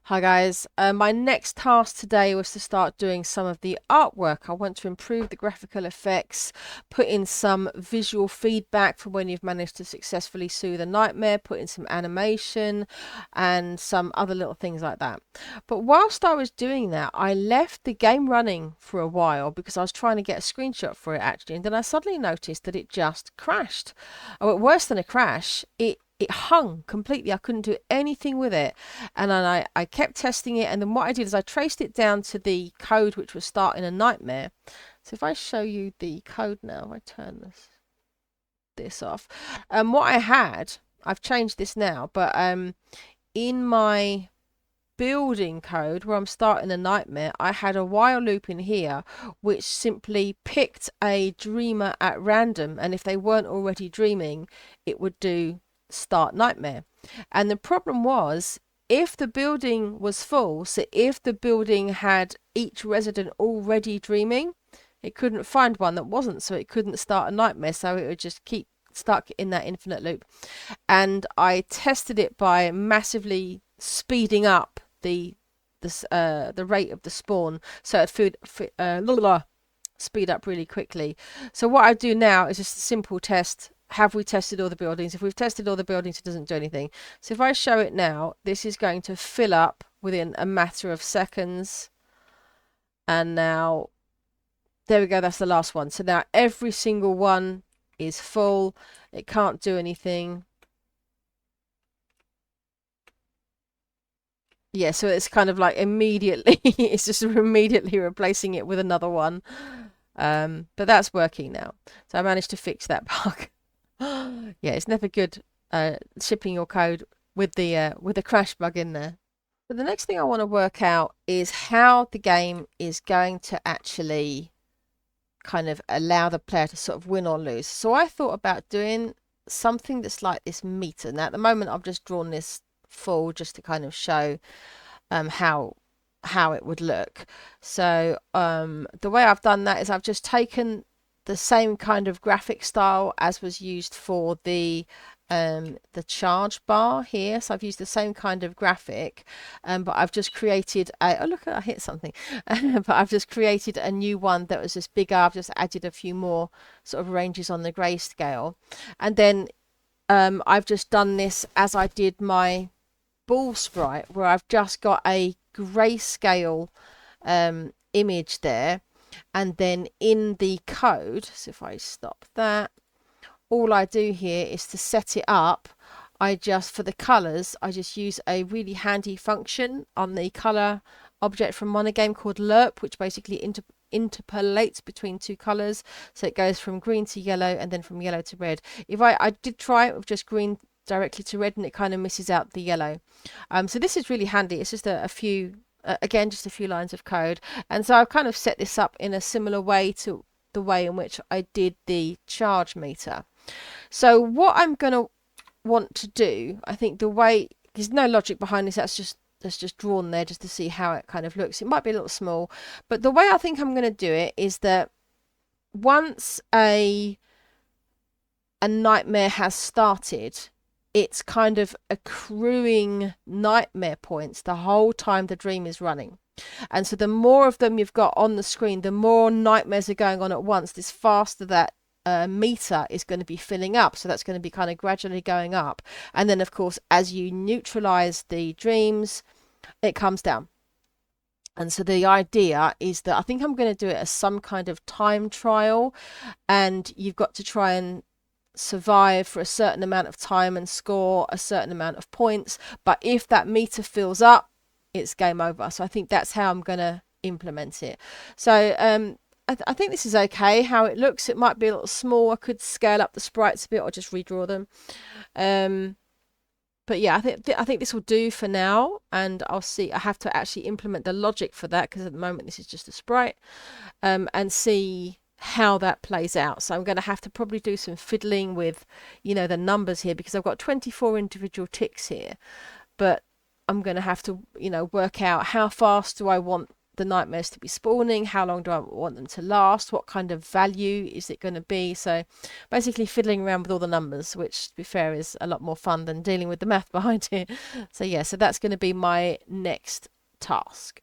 Hi guys, my next task today was to start doing some of the artwork. I want to improve the graphical effects, put in some visual feedback for when you've managed to successfully soothe a nightmare, put in some animation and some other little things like that. But whilst I was doing that, I left the game running for a while because I was trying to get a screenshot for it actually, and then I suddenly noticed that it just crashed. Oh, worse than a crash, it hung completely. I couldn't do anything with it. And then I kept testing it. And then what I did is I traced it down to the code which was starting a nightmare. So if I show you the code now, I turn this off. What I had, I've changed this now, but in my building code where I'm starting a nightmare, I had a while loop in here which simply picked a dreamer at random, and if they weren't already dreaming, it would do start nightmare. And the problem was, if the building was full, so if the building had each resident already dreaming, it couldn't find one that wasn't, so it couldn't start a nightmare, so it would just keep stuck in that infinite loop. And I tested it by massively speeding up the rate of the spawn, so it speed up really quickly. So what I do now is just a simple test. Have we tested all the buildings? If we've tested all the buildings, it doesn't do anything. So if I show it now, this is going to fill up within a matter of seconds. And now, there we go, that's the last one. So now every single one is full. It can't do anything. Yeah, so it's kind of like immediately, it's just immediately replacing it with another one. But that's working now. So I managed to fix that bug. Yeah, it's never good shipping your code with the crash bug in there. But the next thing I want to work out is how the game is going to actually kind of allow the player to sort of win or lose. So I thought about doing something that's like this meter. Now at the moment I've just drawn this full just to kind of show how it would look. So the way I've done that is I've just taken the same kind of graphic style as was used for the charge bar here. So I've used the same kind of graphic, but I've just created a, oh look, I hit something. But I've just created a new one that was just bigger. I've just added a few more sort of ranges on the grayscale, and then I've just done this as I did my ball sprite, where I've just got a grayscale image there, and then in the code, so if I stop that, all I do here is to set it up. I just, for the colors, I just use a really handy function on the color object from MonoGame called lerp, which basically interpolates between two colors, so it goes from green to yellow and then from yellow to red. If I did try it with just green directly to red, and it kind of misses out the yellow. So this is really handy. It's just a few again, just a few lines of code, and so I've kind of set this up in a similar way to the way in which I did the charge meter. So what I'm going to want to do, I think the way, there's no logic behind this, that's just drawn there just to see how it kind of looks. It might be a little small, but the way I think I'm going to do it is that once a nightmare has started, it's kind of accruing nightmare points the whole time the dream is running. And so the more of them you've got on the screen, the more nightmares are going on at once, this faster that meter is going to be filling up. So that's going to be kind of gradually going up. And then, of course, as you neutralize the dreams, it comes down. And so the idea is that I think I'm going to do it as some kind of time trial, and you've got to try and survive for a certain amount of time and score a certain amount of points. But if that meter fills up, it's game over. So I think that's how I'm going to implement it. So I think this is okay how it looks. It might be a little small. I could scale up the sprites a bit or just redraw them. But yeah, I think this will do for now, and I'll see. I have to actually implement the logic for that because at the moment this is just a sprite, and see how that plays out. So I'm going to have to probably do some fiddling with, the numbers here, because I've got 24 individual ticks here, but I'm going to have to, work out how fast do I want the nightmares to be spawning, how long do I want them to last, what kind of value is it going to be. So basically fiddling around with all the numbers, which to be fair is a lot more fun than dealing with the math behind it. So yeah, so that's going to be my next task.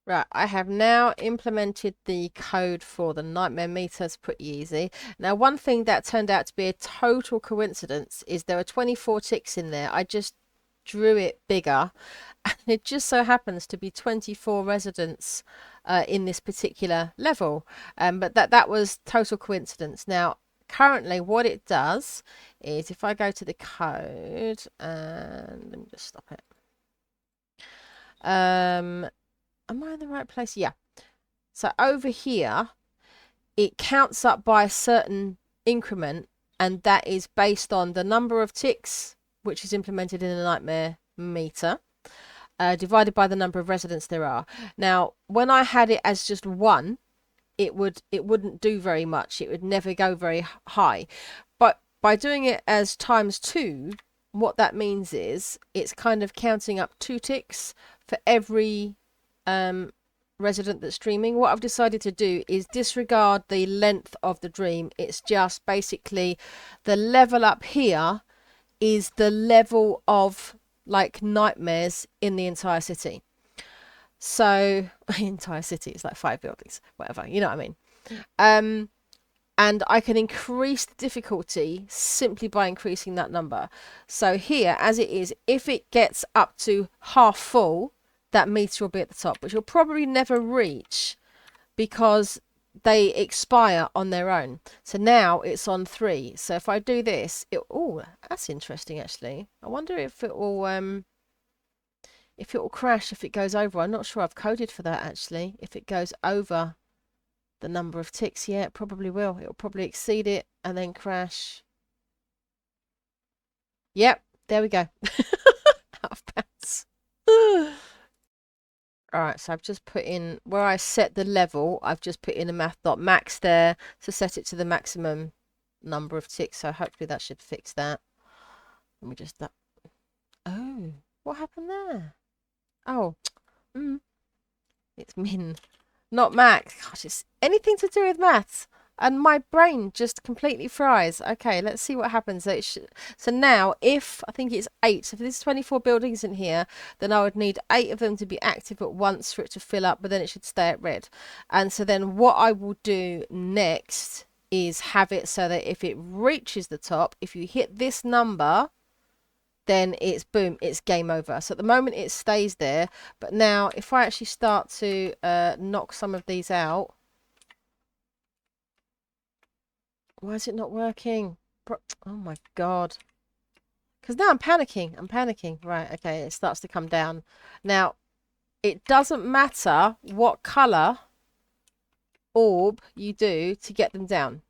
Right, I have now implemented the code for the nightmare meter. It's pretty easy. Now, one thing that turned out to be a total coincidence is there are 24 ticks in there. I just drew it bigger, and it just so happens to be 24 residents in this particular level. But that was total coincidence. Now, currently, what it does is if I go to the code, and let me just stop it. Am I in the right place? Yeah. So over here, it counts up by a certain increment, and that is based on the number of ticks, which is implemented in the nightmare meter, divided by the number of residents there are. Now, when I had it as just one, it wouldn't do very much. It would never go very high. But by doing it as times 2, what that means is it's kind of counting up 2 ticks for every resident that's streaming. What I've decided to do is disregard the length of the dream. It's just basically the level up here is the level of like nightmares in the entire city. So entire city is like 5 buildings, whatever, you know what I mean. And I can increase the difficulty simply by increasing that number. So here, as it is, if it gets up to half full, that meter will be at the top, which you'll probably never reach because they expire on their own. So now it's on 3. So if I do this, oh, that's interesting actually. I wonder if it will crash if it goes over. I'm not sure I've coded for that actually. If it goes over the number of ticks, yeah, it probably will. It'll probably exceed it and then crash. Yep, there we go. Out of bounds. Alright, so I've just put in, where I set the level, I've just put in a math.max there to set it to the maximum number of ticks. So hopefully that should fix that. Let me just, oh, what happened there? Oh, it's min, not max. Gosh, it's anything to do with maths. And my brain just completely fries. Okay, let's see what happens. So now, if I think it's 8, so if there's 24 buildings in here, then I would need 8 of them to be active at once for it to fill up, but then it should stay at red. And so then what I will do next is have it so that if it reaches the top, if you hit this number, then it's boom, it's game over. So at the moment it stays there, but now if I actually start to knock some of these out, why is it not working? Oh my god. Because now I'm panicking. Right, okay, it starts to come down. Now, it doesn't matter what colour orb you do to get them down.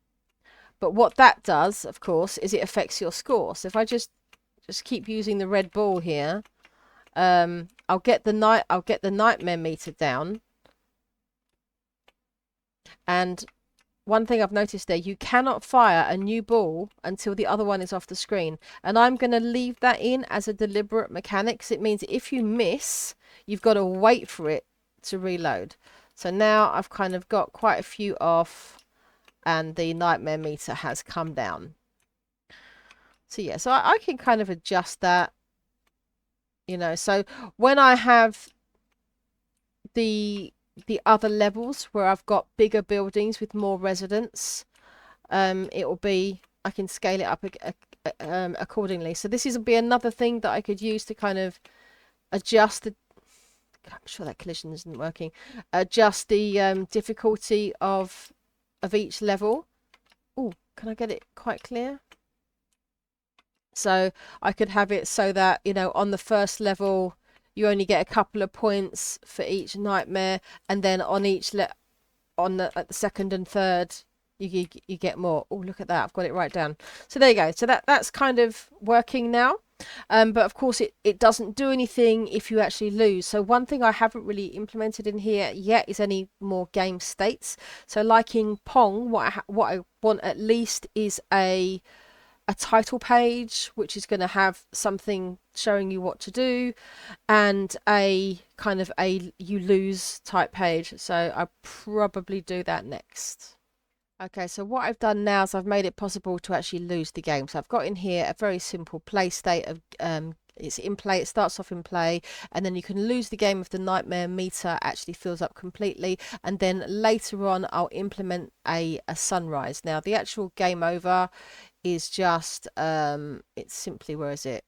But what that does, of course, is it affects your score. So if I just keep using the red ball here, I'll get the nightmare meter down. And one thing I've noticed there, you cannot fire a new ball until the other one is off the screen. And I'm going to leave that in as a deliberate mechanic, because it means if you miss, you've got to wait for it to reload. So now I've kind of got quite a few off and the nightmare meter has come down. So yeah, so I can kind of adjust that, you know. So when I have the other levels where I've got bigger buildings with more residents, it will be, I can scale it up accordingly. So this will be another thing that I could use to kind of adjust the, I'm sure that collision isn't working, adjust the difficulty of each level. Oh, can I get it quite clear? So I could have it so that, you know, on the first level you only get a couple of points for each nightmare, and then on each at the second and third you get more. Oh, look at that, I've got it right down. So there you go. So that's kind of working now. But of course it doesn't do anything if you actually lose. So one thing I haven't really implemented in here yet is any more game states. So like in Pong, what I want at least is a title page, which is going to have something showing you what to do, and a kind of a you lose type page. So I'll probably do that next. Okay, so what I've done now is I've made it possible to actually lose the game. So I've got in here a very simple play state of it's in play, it starts off in play, and then you can lose the game if the nightmare meter actually fills up completely, and then later on I'll implement a sunrise. Now the actual game over is just it's simply, where is it?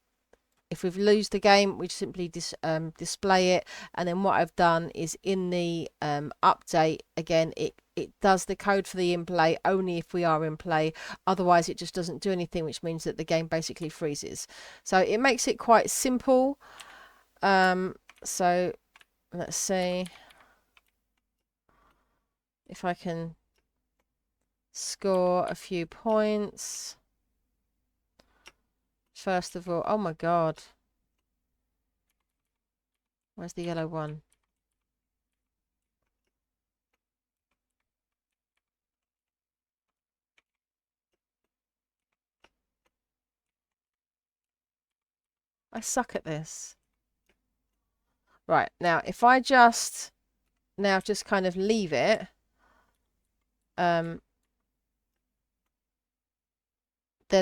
If we've lose the game, we simply display it. And then what I've done is in the update, again, it does the code for the in play only if we are in play. Otherwise, it just doesn't do anything, which means that the game basically freezes. So it makes it quite simple. So let's see if I can score a few points. First of all, oh my god. Where's the yellow one? I suck at this. Right, now if I just kind of leave it, then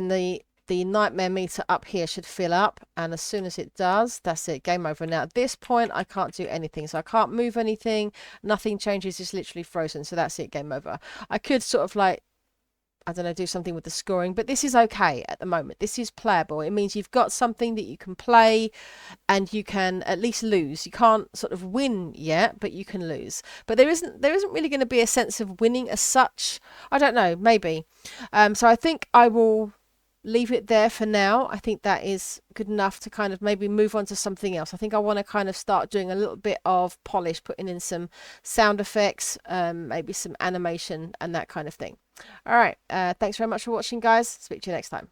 the nightmare meter up here should fill up, and as soon as it does, that's it, game over. Now at this point I can't do anything, so I can't move anything, nothing changes, it's literally frozen, so that's it, game over. I could sort of like, I don't know, do something with the scoring, but this is okay at the moment. This is playable. It means you've got something that you can play and you can at least lose. You can't sort of win yet, but you can lose. But there isn't really going to be a sense of winning as such. I don't know, maybe. So I think I will leave it there for now. I think that is good enough to kind of maybe move on to something else. I think I want to kind of start doing a little bit of polish, putting in some sound effects, maybe some animation and that kind of thing. All right. Thanks very much for watching, guys. Speak to you next time.